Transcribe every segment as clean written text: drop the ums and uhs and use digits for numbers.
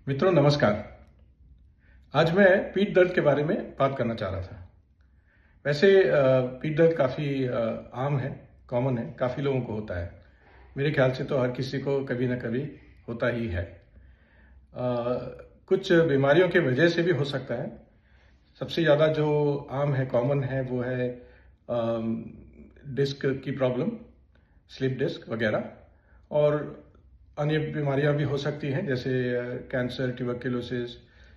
मित्रों नमस्कार। आज मैं पीठ दर्द के बारे में बात करना चाह रहा था। वैसे पीठ दर्द काफ़ी आम है, कॉमन है, काफ़ी लोगों को होता है। मेरे ख्याल से तो हर किसी को कभी ना कभी होता ही है। कुछ बीमारियों की वजह से भी हो सकता है। सबसे ज़्यादा जो आम है, कॉमन है, वो है डिस्क की प्रॉब्लम, स्लिप डिस्क वगैरह। और अन्य बीमारियां भी हो सकती हैं जैसे कैंसर, ट्यूबरक्लोसिस,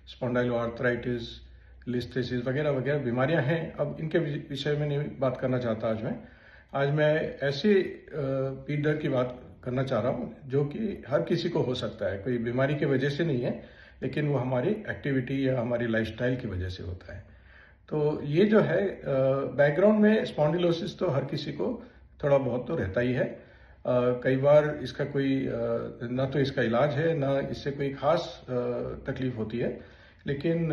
स्पॉन्डाइलोआर्थराइटिस, लिस्थेसिस वगैरह वगैरह बीमारियां हैं। अब इनके विषय में नहीं बात करना चाहता आज मैं ऐसी पीठ दर्द की बात करना चाह रहा हूं जो कि हर किसी को हो सकता है। कोई बीमारी की वजह से नहीं है, लेकिन वो हमारी एक्टिविटी या हमारी लाइफस्टाइल की वजह से होता है। तो ये जो है बैकग्राउंड में स्पॉन्डिलोसिस तो हर किसी को थोड़ा बहुत तो रहता ही है। कई बार इसका कोई ना तो इसका इलाज है, ना इससे कोई खास तकलीफ होती है, लेकिन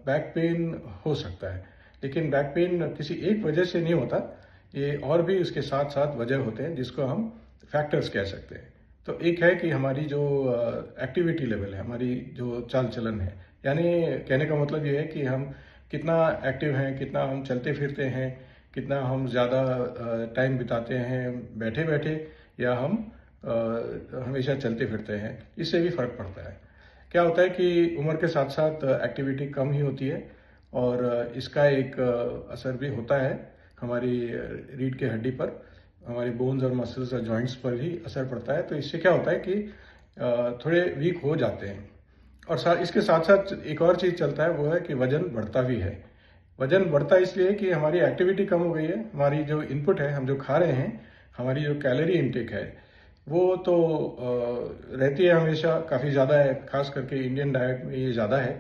बैक पेन हो सकता है। लेकिन बैक पेन किसी एक वजह से नहीं होता, ये और भी उसके साथ साथ वजह होते हैं जिसको हम फैक्टर्स कह सकते हैं। तो एक है कि हमारी जो एक्टिविटी लेवल है, हमारी जो चाल चलन है, यानी कहने का मतलब ये है कि हम कितना एक्टिव हैं, कितना हम चलते फिरते हैं, कितना हम ज़्यादा टाइम बिताते हैं बैठे बैठे, या हम हमेशा चलते फिरते हैं। इससे भी फर्क पड़ता है। क्या होता है कि उम्र के साथ साथ एक्टिविटी कम ही होती है, और इसका एक असर भी होता है हमारी रीढ़ की हड्डी पर, हमारी बोन्स और मसल्स और जॉइंट्स पर भी असर पड़ता है। तो इससे क्या होता है कि थोड़े वीक हो जाते हैं। और इसके साथ साथ एक और चीज़ चलता है, वो है कि वजन बढ़ता भी है। वजन बढ़ता इसलिए कि हमारी एक्टिविटी कम हो गई है। हमारी जो इनपुट है, हम जो खा रहे हैं, हमारी जो कैलोरी इनटेक है, वो तो रहती है हमेशा काफ़ी ज़्यादा है। खास करके इंडियन डाइट में ये ज़्यादा है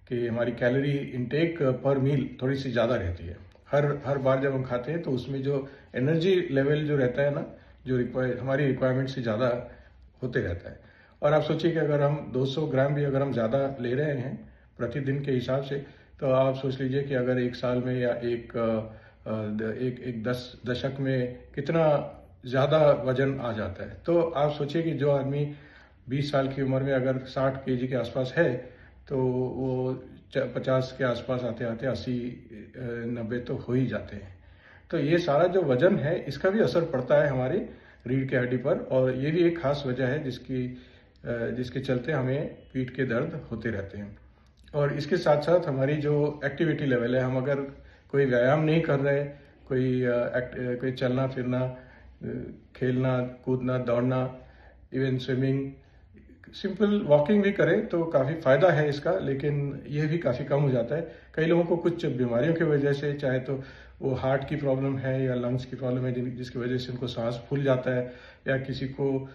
कि हमारी कैलोरी इनटेक पर मील थोड़ी सी ज़्यादा रहती है। हर बार जब हम खाते हैं तो उसमें जो एनर्जी लेवल जो रहता है ना, जो हमारी रिक्वायरमेंट से ज़्यादा होते रहता है। और आप सोचिए कि अगर हम 200 ग्राम भी अगर हम ज़्यादा ले रहे हैं प्रतिदिन के हिसाब से, तो आप सोच लीजिए कि अगर एक साल में या एक 10 दशक में कितना ज़्यादा वजन आ जाता है। तो आप सोचिए कि जो आदमी 20 साल की उम्र में अगर 60 केजी के आसपास है, तो वो 50 के आसपास आते आते 80-90 तो हो ही जाते हैं। तो ये सारा जो वजन है, इसका भी असर पड़ता है हमारी रीढ़ की हड्डी पर, और ये भी एक खास वजह है जिसके चलते हमें पीठ के दर्द होते रहते हैं। और इसके साथ साथ हमारी जो एक्टिविटी लेवल है, हम अगर कोई व्यायाम नहीं कर रहे, कोई चलना फिरना, खेलना कूदना, दौड़ना, इवन स्विमिंग, सिंपल वॉकिंग भी करें तो काफ़ी फ़ायदा है इसका, लेकिन ये भी काफ़ी कम हो जाता है। कई लोगों को कुछ बीमारियों की वजह से, चाहे तो वो हार्ट की प्रॉब्लम है या लंग्स की प्रॉब्लम है, जिसकी वजह से उनको सांस फूल जाता है, या किसी को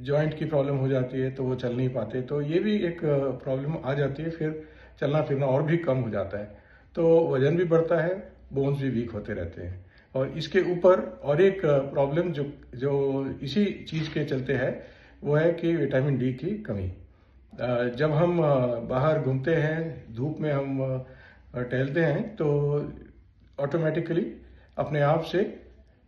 जॉइंट की प्रॉब्लम हो जाती है तो वो चल नहीं पाते, तो ये भी एक प्रॉब्लम आ जाती है। फिर चलना फिरना और भी कम हो जाता है, तो वजन भी बढ़ता है, बोन्स भी वीक होते रहते हैं। और इसके ऊपर और एक प्रॉब्लम जो इसी चीज़ के चलते है, वो है कि विटामिन डी की कमी। जब हम बाहर घूमते हैं, धूप में हम टहलते हैं, तो ऑटोमेटिकली अपने आप से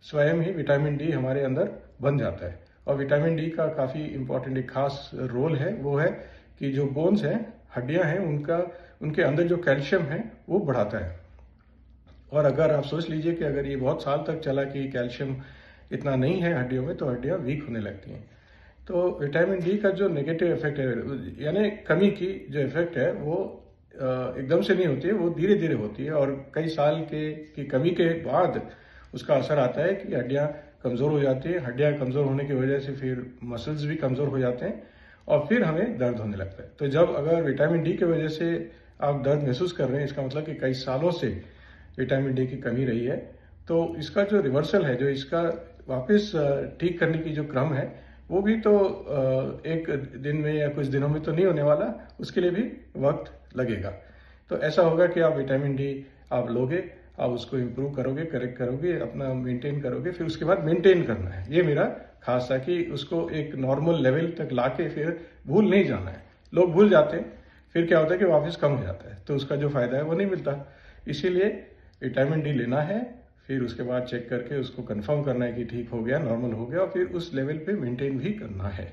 स्वयं ही विटामिन डी हमारे अंदर बन जाता है। और विटामिन डी का काफ़ी इम्पोर्टेंट एक खास रोल है, वो है कि जो बोन्स हैं, हड्डियां हैं, उनके अंदर जो कैल्शियम है वो बढ़ाता है। और अगर आप सोच लीजिए कि अगर ये बहुत साल तक चला कि कैल्शियम इतना नहीं है हड्डियों में, तो हड्डियां वीक होने लगती हैं। तो विटामिन डी का जो नेगेटिव इफेक्ट है, यानी कमी की जो इफेक्ट है, वो एकदम से नहीं होती है, वो धीरे धीरे होती है। और कई साल की कमी के बाद उसका असर आता है कि हड्डियां कमज़ोर हो जाती है। हड्डियां कमज़ोर होने की वजह से फिर मसल्स भी कमज़ोर हो जाते हैं, और फिर हमें दर्द होने लगता है। तो जब अगर विटामिन डी की वजह से आप दर्द महसूस कर रहे हैं, इसका मतलब कि कई सालों से विटामिन डी की कमी रही है। तो इसका जो रिवर्सल है, जो इसका वापस ठीक करने की जो क्रम है, वो भी तो एक दिन में या कुछ दिनों में तो नहीं होने वाला, उसके लिए भी वक्त लगेगा। तो ऐसा होगा कि आप विटामिन डी आप लोगे, आप उसको इम्प्रूव करोगे, करेक्ट करोगे, अपना मेंटेन करोगे, फिर उसके बाद मेंटेन करना है। ये मेरा खास था कि उसको एक नॉर्मल लेवल तक लाके फिर भूल नहीं जाना है। लोग भूल जाते हैं, फिर क्या होता है कि वापस कम हो जाता है, तो उसका जो फायदा है वो नहीं मिलता। इसीलिए विटामिन डी लेना है, फिर उसके बाद चेक करके उसको कंफर्म करना है कि ठीक हो गया, नॉर्मल हो गया, और फिर उस लेवल पे मेंटेन भी करना है।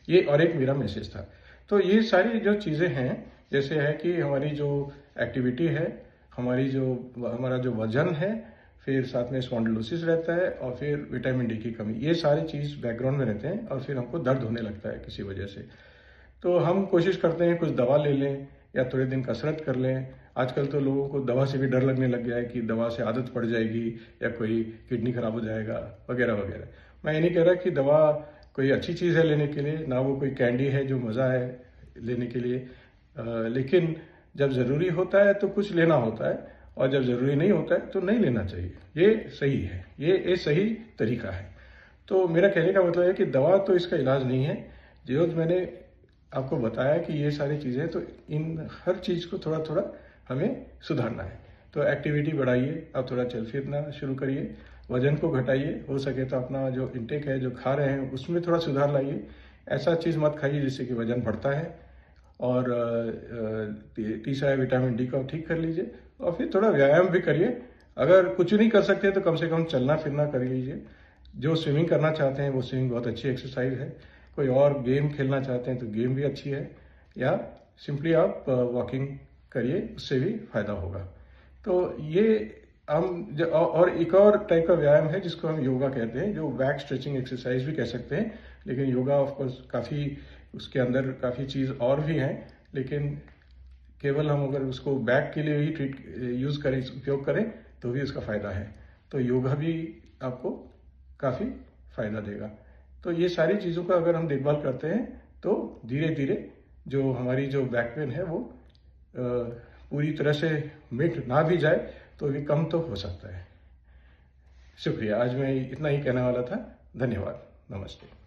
ये और एक मेरा मैसेज था। तो ये सारी जो चीज़ें हैं, जैसे है कि हमारी जो एक्टिविटी है, हमारा जो वजन है, फिर साथ में स्पॉन्डिलोसिस रहता है और फिर विटामिन डी की कमी, ये सारी चीज़ बैकग्राउंड में रहते हैं और फिर हमको दर्द होने लगता है किसी वजह से। तो हम कोशिश करते हैं कुछ दवा ले लें या थोड़े दिन कसरत कर लें। आजकल तो लोगों को दवा से भी डर लगने लग गया है कि दवा से आदत पड़ जाएगी या कोई किडनी खराब हो जाएगा वगैरह वगैरह। मैं ये नहीं कह रहा कि दवा कोई अच्छी चीज़ है लेने के लिए, ना वो कोई कैंडी है जो मज़ा है लेने के लिए, लेकिन जब ज़रूरी होता है तो कुछ लेना होता है और जब ज़रूरी नहीं होता है तो नहीं लेना चाहिए। ये सही है, ये सही तरीका है। तो मेरा कहने का मतलब है कि दवा तो इसका इलाज नहीं है। जो मैंने आपको बताया कि ये सारी चीज़ें, तो इन हर चीज़ को थोड़ा थोड़ा हमें सुधारना है। तो एक्टिविटी बढ़ाइए, आप थोड़ा चल फिरना शुरू करिए, वजन को घटाइए, हो सके तो अपना जो इंटेक है, जो खा रहे हैं, उसमें थोड़ा सुधार लाइए। ऐसा चीज़ मत खाइए जिससे कि वजन बढ़ता है। और तीसरा है विटामिन डी को ठीक कर लीजिए और फिर थोड़ा व्यायाम भी करिए। अगर कुछ नहीं कर सकते तो कम से कम चलना फिरना कर लीजिए। जो स्विमिंग करना चाहते हैं वो स्विमिंग बहुत अच्छी एक्सरसाइज है। कोई और गेम खेलना चाहते हैं तो गेम भी अच्छी है, या सिंपली आप वॉकिंग करिए, उससे भी फायदा होगा। तो ये हम और एक और टाइप का व्यायाम है जिसको हम योगा कहते हैं, जो बैक स्ट्रेचिंग एक्सरसाइज भी कह सकते हैं। लेकिन योगा ऑफ कोर्स काफ़ी, उसके अंदर काफ़ी चीज़ और भी हैं, लेकिन केवल हम अगर उसको बैक के लिए ही यूज़ करें, उपयोग करें, तो भी उसका फ़ायदा है। तो योगा भी आपको काफ़ी फ़ायदा देगा। तो ये सारी चीज़ों का अगर हम देखभाल करते हैं तो धीरे धीरे जो हमारी जो बैक पेन है वो पूरी तरह से मिट ना भी जाए तो भी कम तो हो सकता है। शुक्रिया, आज मैं इतना ही कहने वाला था। धन्यवाद, नमस्ते।